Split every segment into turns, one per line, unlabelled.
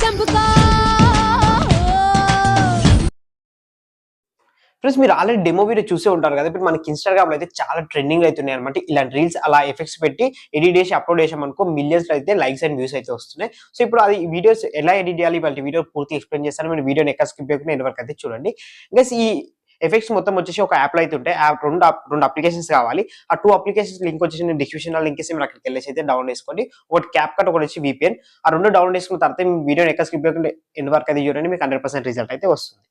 చంపుకో
friends మీరు already demo video చూసే ఉంటారు కదా. ఇప్పుడు మనకి ఇన్‌స్టాగ్రామ్ లో అయితే చాలా ట్రెండింగ్ అవుతున్నాయి అన్నమాట. ఇలాంటి రీల్స్ అలా ఎఫెక్ట్స్ పెట్టి ఎడిట్ చేసి అప్లోడ్ చేసామనుకో మిలియన్స్ లో అయితే లైక్స్ అండ్ వ్యూస్ అయితే వస్తున్నాయి. సో ఇప్పుడు అది వీడియోస్ ఎలా ఎడిట్ చేయాలి ఇవాళ వీడియో పూర్తి ఎక్స్‌ప్లెయిన్ చేస్తాను. మీరు వీడియోని ఎక్కడ స్కిప్ చేయకుండా ఎండ్ వరకు అయితే చూడండి. గైస్ ఈ ఎఫెక్ట్స్ మొత్తం వచ్చేసి ఒక యాప్ లో అయితే ఉంటాయి. యాప్ రెండు అప్లికేషన్స్ కావాలి. ఆ 2 అప్లికేషన్స్ లింక్ వచ్చేసి నేను డిస్క్రిప్షన్ లో లింక్ ఇస్తే మీరు అక్కడికి వెళ్ళేసి అయితే డౌన్లోడ్ చేసుకోండి. ఒకటి క్యాప్‌కట్ ఒకటి వచ్చి VPN. ఆ రెండు డౌన్లోడ్ చేసుకున్న తర్వాత మీ వీడియోని ఎక్కడ స్కిప్ చేయకుండా ఎండ్ వరకు అయితే చూడండి. మీకు 100% రిజల్ట్ అయితే వస్తుంది.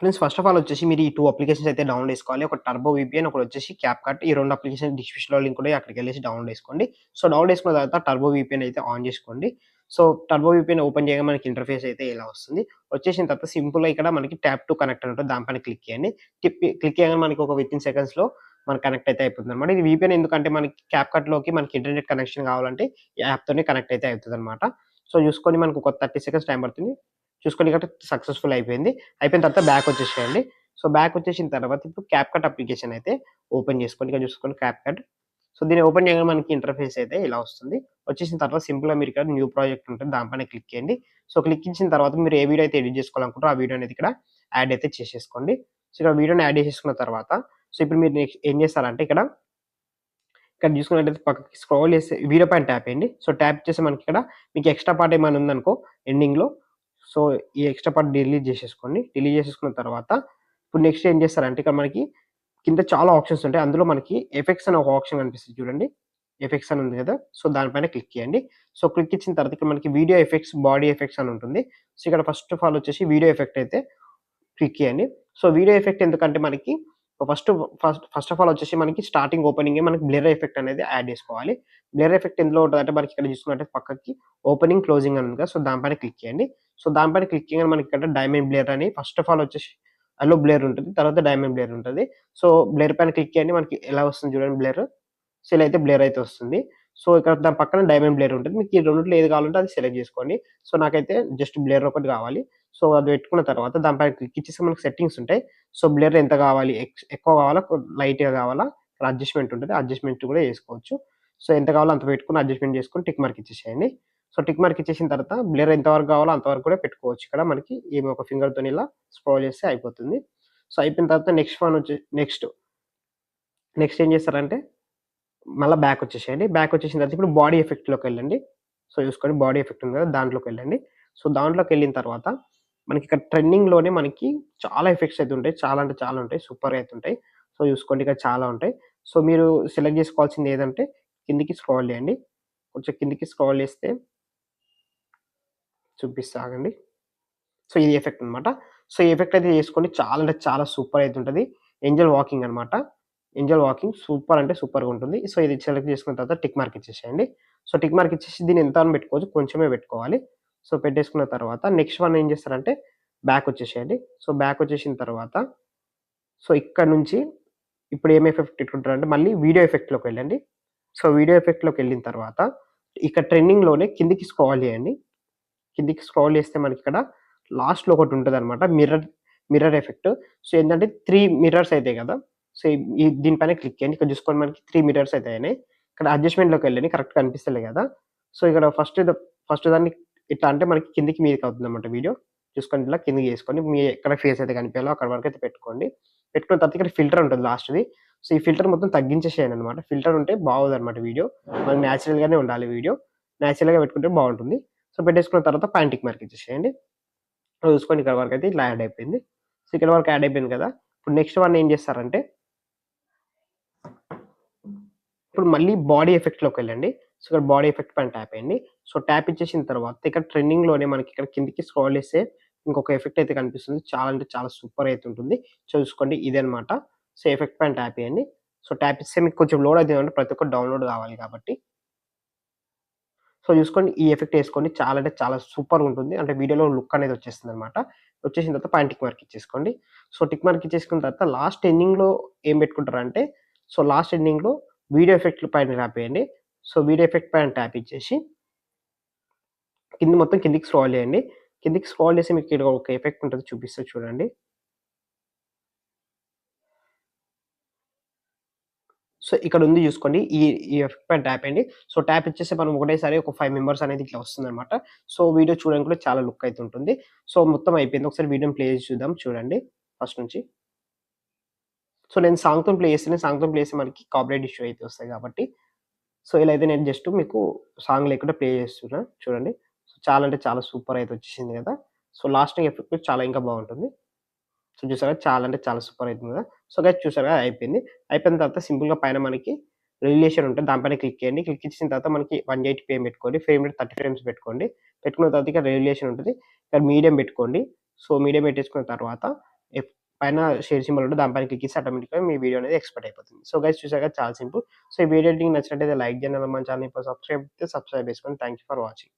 ఫ్రెండ్స్ ఫస్ట్ ఆఫ్ ఆల్ వచ్చేసి మీరు ఈ 2 అప్లికేషన్స్ అయితే డౌన్లోడ్ చేసుకోవాలి. ఒక టర్బో VPN ఒకటి వచ్చేసి క్యాప్‌కట్. ఈ 2 అప్లికేషన్ డిస్క్రిప్షన్‌లో లింక్ ఉంటాయి. అక్కడికెళ్ళేసి డౌన్లోడ్ చేసుకోండి. సో డౌన్లోడ్ చేసుకున్న తర్వాత టర్బో VPN అయితే ఆన్ చేసుకోండి. సో టర్బో VPN ఓపెన్ చేయగానే మనకి ఇంటర్ఫేస్ అయితే ఇలా వస్తుంది. వచ్చేసిన తర్వాత సింపుల్‌గా ఇక్కడ మనకి ట్యాప్ టు కనెక్ట్ అని ఉంటుంది. దానిపైన క్లిక్ చేయండి. క్లిక్ చేయగానే మనకి ఒక వితిన్ సెకండ్స్‌లో మనకి కనెక్ట్ అయితే అయిపోతుందన్నమాట. ఇది VPN ఎందుకంటే మనకి క్యాప్‌కట్‌లోకి మనకి ఇంటర్నెట్ కనెక్షన్ కావాలంటే ఈ యాప్‌తోనే కనెక్ట్ అయితే అవుతదన్నమాట. సో చూసుకొని మనకు ఒక 30 సెకండ్స్ టైం పడుతుంది. చూసుకొని ఇక్కడ సక్సెస్‌ఫుల్ అయిపోయింది. అయిపోయిన తర్వాత బ్యాక్ వచ్చేసేయండి. సో బ్యాక్ వచ్చేసిన తర్వాత ఇప్పుడు క్యాప్‌కట్ అప్లికేషన్ అయితే ఓపెన్ చేసుకోండి. ఇక్కడ చూసుకోండి క్యాప్‌కట్. సో దీన్ని ఓపెన్ చేయగానే మనకి ఇంటర్ఫేస్ అయితే ఇలా వస్తుంది. వచ్చేసిన తర్వాత సింపుల్‌గా మీరు ఇక్కడ న్యూ ప్రాజెక్ట్ ఉంటుంది. దానిపైన క్లిక్ చేయండి. సో క్లిక్ ఇచ్చిన తర్వాత మీరు ఏ వీడియో అయితే ఎడిట్ చేసుకోవాలనుకుంటారో ఆ వీడియో అనేది ఇక్కడ యాడ్ అయితే చేసేసుకోండి. సో ఇక్కడ వీడియోని యాడ్ చేసేసుకున్న తర్వాత సో ఇప్పుడు మీరు నెక్స్ట్ ఏం చేస్తారంటే ఇక్కడ చూసుకున్నట్టయితే పక్కకి స్క్రోల్ చేసి వీడియో పైన ట్యాప్ చేయండి. సో ట్యాప్ చేసి మనకి ఇక్కడ మీకు ఎక్స్‌ట్రా పార్ట్ ఏమైనా ఉందనుకో ఎండింగ్‌లో సో ఈ ఎక్స్‌ట్రా పార్ట్ డిలీట్ చేసేసుకోండి. డిలీట్ చేసేసుకున్న తర్వాత ఇప్పుడు నెక్స్ట్ ఏం చేస్తారంటే ఇక్కడ మనకి కింద చాలా ఆప్షన్స్ ఉంటాయి. అందులో మనకి ఎఫెక్ట్స్ అని ఒక ఆప్షన్ కనిపిస్తది చూడండి. ఎఫెక్ట్స్ అని ఉంది కదా! సో దానిపైన క్లిక్ చేయండి. సో క్లిక్ ఇచ్చిన తర్వాత ఇక్కడ మనకి వీడియో ఎఫెక్ట్స్, బాడీ ఎఫెక్ట్స్ అని ఉంటుంది. సో ఇక్కడ ఫస్ట్ ఆఫ్ ఆల్ వచ్చేసి వీడియో ఎఫెక్ట్ అయితే క్లిక్ చేయండి. సో వీడియో ఎఫెక్ట్ ఎందుకంటే మనకి ఫస్ట్ ఫస్ట్ ఆఫ్ ఆల్ వచ్చేసి మనకి స్టార్టింగ్ ఓపెనింగే మనకి బ్లర్ ఎఫెక్ట్ అనేది యాడ్ చేసుకోవాలి. బ్లర్ ఎఫెక్ట్ ఎందులో ఉంటదంటే మనకి ఇక్కడ చూసుకున్నట్టయితే పక్కకి ఓపెనింగ్, క్లోజింగ్ అని ఉంది కదా! సో దానిపైన క్లిక్ చేయండి. సో దానిపైన క్లిక్ చేయగానే మనకి ఇక్కడ డైమండ్ బ్లర్ అని ఫస్ట్ ఆఫ్ ఆల్ వచ్చేసి అలో బ్లర్ ఉంటుంది. తర్వాత డైమండ్ బ్లర్ ఉంటది. సో బ్లర్ పైన క్లిక్ చేయండి. మనకి ఎలా వస్తుంది చూడండి బ్లర్. సో ఇలా అయితే బ్లర్ అయితే వస్తుంది. సో ఇక్కడ దాని పక్కన డైమండ్ బ్లర్ ఉంటుంది. మీకు ఈ రెండిట్లో ఏది కావాలంటే అది సెలెక్ట్ చేసుకోండి. సో నాకైతే జస్ట్ బ్లర్ ఒకటి కావాలి. సో అది పెట్టుకున్న తర్వాత దానిపైన క్లిక్ ఇచ్చేసి మనకి సెట్టింగ్స్ ఉంటాయి. సో బ్లర్ ఎంత కావాలి? ఎక్కువ కావాలా? లైట్‌గా కావాలా? ఇక్కడ అడ్జస్ట్‌మెంట్ ఉంటది. అడ్జస్ట్‌మెంట్ కూడా చేసుకోవచ్చు. సో ఎంత కావాలో అంత పెట్టుకొని అడ్జస్ట్‌మెంట్ చేసుకొని టిక్ మార్క్ ఇచ్చేసేయండి. సో టిక్ మార్క్ ఇచ్చేసిన తర్వాత బ్లర్ ఎంత వరకు కావాలో అంతవరకు కూడా పెట్టుకోవచ్చు. ఇక్కడ మనకి ఏమి ఒక ఫింగర్‌తోని ఇలా స్క్రోల్ చేస్తే అయిపోతుంది. సో అయిపోయిన తర్వాత నెక్స్ట్ ఏం చేస్తారంటే మళ్ళా బ్యాక్ వచ్చేసేయండి. బ్యాక్ వచ్చేసిన తర్వాత ఇప్పుడు బాడీ ఎఫెక్ట్‌లోకెళ్ళండి. సో చూసుకోండి బాడీ ఎఫెక్ట్ ఉంది కదా! దాంట్లోకెళ్ళండి. సో దాంట్లోకెళ్ళిన తర్వాత మనకిక్కడ ట్రెండింగ్‌లోనే మనకి చాలా ఎఫెక్ట్స్ అయితే ఉంటాయి. చాలా అంటే చాలా ఉంటాయి. సూపర్‌గా అయితే ఉంటాయి. సో చూసుకోండి ఇక్కడ చాలా ఉంటాయి. సో మీరు సెలెక్ట్ చేసుకోవాల్సింది ఏదంటే కిందకి స్క్రాల్ చేయండి. కొంచెం కిందకి స్క్రాల్ చేస్తే చూపిస్తా ఆగండి. సో ఇది ఎఫెక్ట్ అన్నమాట. సో ఈ ఎఫెక్ట్ అయితే చేసుకోండి. చాలా అంటే చాలా సూపర్ అయితే ఉంటది. ఏంజెల్ వాకింగ్ అన్నమాట. ఏంజెల్ వాకింగ్ సూపర్ అంటే సూపర్‌గా ఉంటుంది. సో ఇది సెలెక్ట్ చేసుకున్న తర్వాత టిక్ మార్క్ ఇచ్చేసేయండి. సో టిక్ మార్క్ ఇచ్చేసి దీన్ని ఎంత అని పెట్టుకోవచ్చు. కొంచెమే పెట్టుకోవాలి. సో పెట్టేసుకున్న తర్వాత నెక్స్ట్ వన్ ఏం చేస్తారంటే బ్యాక్ వచ్చేసేయండి. సో బ్యాక్ వచ్చేసిన తర్వాత సో ఇక్కడ నుంచి ఇప్పుడు ఏం ఎఫెక్ట్ పెట్టుకుంటారంటే మళ్ళీ వీడియో ఎఫెక్ట్‌లోకి వెళ్ళండి. సో వీడియో ఎఫెక్ట్‌లోకి వెళ్ళిన తర్వాత ఇక్కడ ట్రెండింగ్‌లోనే కిందకి స్క్రాల్ చేయండి. కిందకి స్క్రాల్ చేస్తే మనకిక్కడ లాస్ట్‌లో ఒకటుంటదనమాట. Mirror effect. సో ఏంటంటే 3 మిర్రర్స్ అయితాయి కదా! సో దీనిపైన క్లిక్ చేయండి. ఇక్కడ చూసుకోండి మనకి 3 మిర్రర్స్ అయితే అయినాయి. ఇక్కడ అడ్జస్ట్‌మెంట్‌లోకెళ్ళండి. కరెక్ట్‌గా కనిపిస్తలే కదా! సో ఇక్కడ ఫస్ట్ దాన్ని ఇట్లా అంటే మనకి కిందకి మీదకి అవుతుందన్నమాట వీడియో. చూసుకోండి ఇట్లా కిందకి చేసుకోండి. మీ ఎక్కడ ఫేస్ అయితే కనిపియాలో అక్కడి వరకైతే పెట్టుకోండి. పెట్టుకున్న తర్వాత ఇక్కడ ఫిల్టర్ ఉంటది లాస్ట్‌ది. సో ఈ ఫిల్టర్ మొత్తం తగ్గించేసేయండనమాట. ఫిల్టర్ ఉంటే బాగోదనమాట వీడియో. మనకి నేచురల్‌గానే ఉండాలి వీడియో. నేచురల్‌గా పెట్టుకుంటే బావుంటుంది. సో పెట్టేసుకున్న తర్వాత పైన టిక్ మార్క్ ఇచ్చేసేయండి. చూసుకోండి ఇక్కడ వరకైతే ఇట్లా యాడ్ అయిపోయింది. సో ఇక్కడ వరకు యాడ్ అయిపోయింది కదా! ఇప్పుడు నెక్స్ట్ వన్ ఏం చేస్తారంటే ఇప్పుడు మళ్ళీ బాడీ ఎఫెక్ట్‌లోకెళ్ళండి. సో ఇక్కడ బాడీ ఎఫెక్ట్ పైన ట్యాప్ చేయండి. సో ట్యాప్ ఇచ్చేసిన తర్వాత ఇక్కడ ట్రెండింగ్‌లోనే మనకి ఇక్కడ కిందకి స్క్రాల్ చేస్తే ఇంకొక ఎఫెక్ట్ అయితే కనిపిస్తుంది. చాలా అంటే చాలా సూపర్ అయితే ఉంటుంది. చూసుకోండి ఇదనమాట. సో ఎఫెక్ట్ పైన ట్యాప్ చేయండి. సో ట్యాప్ ఇస్తే మీకు కొంచెం లోడ్ అయితదంటే ప్రతి ఒక్కటి డౌన్‌లోడ్ కావాలి కాబట్టి. సో చూసుకోండి ఈ ఎఫెక్ట్ ఏసుకోండి. చాలా అంటే చాలా సూపర్‌గుంటుంది. అంటే వీడియోలో లుక్ అనేది వచ్చేస్తుందనమాట. వచ్చేసిన తర్వాత పైన టిక్ మార్క్ ఇచ్చేసుకోండి. సో టిక్ మార్క్ ఇచ్చేసుకున్న తర్వాత లాస్ట్ ఎండింగ్‌లో ఏం పెట్టుకుంటారంటే సో లాస్ట్ ఎండింగ్‌లో వీడియో ఎఫెక్ట్‌ల పైన ట్యాప్ చేయండి. సో వీడియో ఎఫెక్ట్ పైన ట్యాప్ ఇచ్చేసి కింద మొత్తం కిందకి స్క్రాల్ చేయండి. కిందకి స్క్రాల్ చేసి మీకు ఇక్కడ ఒక ఎఫెక్ట్ ఉంటది చూపిస్తా చూడండి. సో, ఇక్కడ ఉంది చూసుకోండి. ఈ ఈ ఎఫెక్ట్ పైన ట్యాప్ చేయండి. సో, ట్యాప్ ఇచ్చేస్తే మనం ఒకటేసారి ఒక 5 మెంబర్స్ అనేది ఇట్లా వస్తుందనమాట. సో, వీడియో చూడడానికి కూడా చాలా లుక్ అయితే ఉంటుంది. సో, మొత్తం అయిపోయింది. ఒకసారి వీడియోని ప్లే చేసి చూద్దాం చూడండి ఫస్ట్ నుంచి. సో, నేను సాంగ్‌తోని ప్లే చేస్తేనే సాంగ్‌తోని ప్లే చేస్తే మనకి కాపీరైట్ ఇష్యూ అయితే వస్తాయి కాబట్టి, సో, ఇలా అయితే నేను జస్ట్ మీకు సాంగ్ లేకుండా ప్లే చేస్తున్నా చూడండి. సో, చాలా అంటే చాలా సూపర్ అయితే వచ్చేసింది కదా! సో, లాస్టింగ్ ఎఫెక్ట్ చాలా ఇంకా బావుంటుంది. సో, చూసారా చాలా అంటే చాలా సూపర్ అయితుంది కదా! సో, గైస్ చూసారా అయిపోయింది. అయిపోయిన తర్వాత సింపుల్‌గా పైన మనకి రెగ్యులేషన్ ఉంటది. దానిపైన క్లిక్ చేయండి. క్లిక్ ఇచ్చిన తర్వాత మనకి 180 పీఎం పెట్టుకోండి. ఫ్రేమ్ రేట్ 30 ఫ్రేమ్స్ పెట్టుకోండి. పెట్టుకున్న తర్వాత ఇక రెగ్యులేషన్ ఉంటది. ఇక్కడ మీడియం పెట్టుకోండి. సో, మీడియం పెట్టేసుకున్న తర్వాత ఎఫ్ పైన షేర్ సింబల్ ఉంటది. దానిపైన క్లిక్ చేస్తే ఆటోమేటిక్‌గా మీ వీడియో అనేది ఎక్స్‌పోర్ట్ అయిపోతుంది. సో, గైస్ చూసారు కదా చాలా సింపుల్. సో, ఈ వీడియో ఎడిటింగ్ నచ్చినట్టయితే లైక్ చేయండి. మన ఛానెల్‌ని ఇప్పుడు సబ్స్క్రైబ్ చేసుకోండి. Thank you for watching.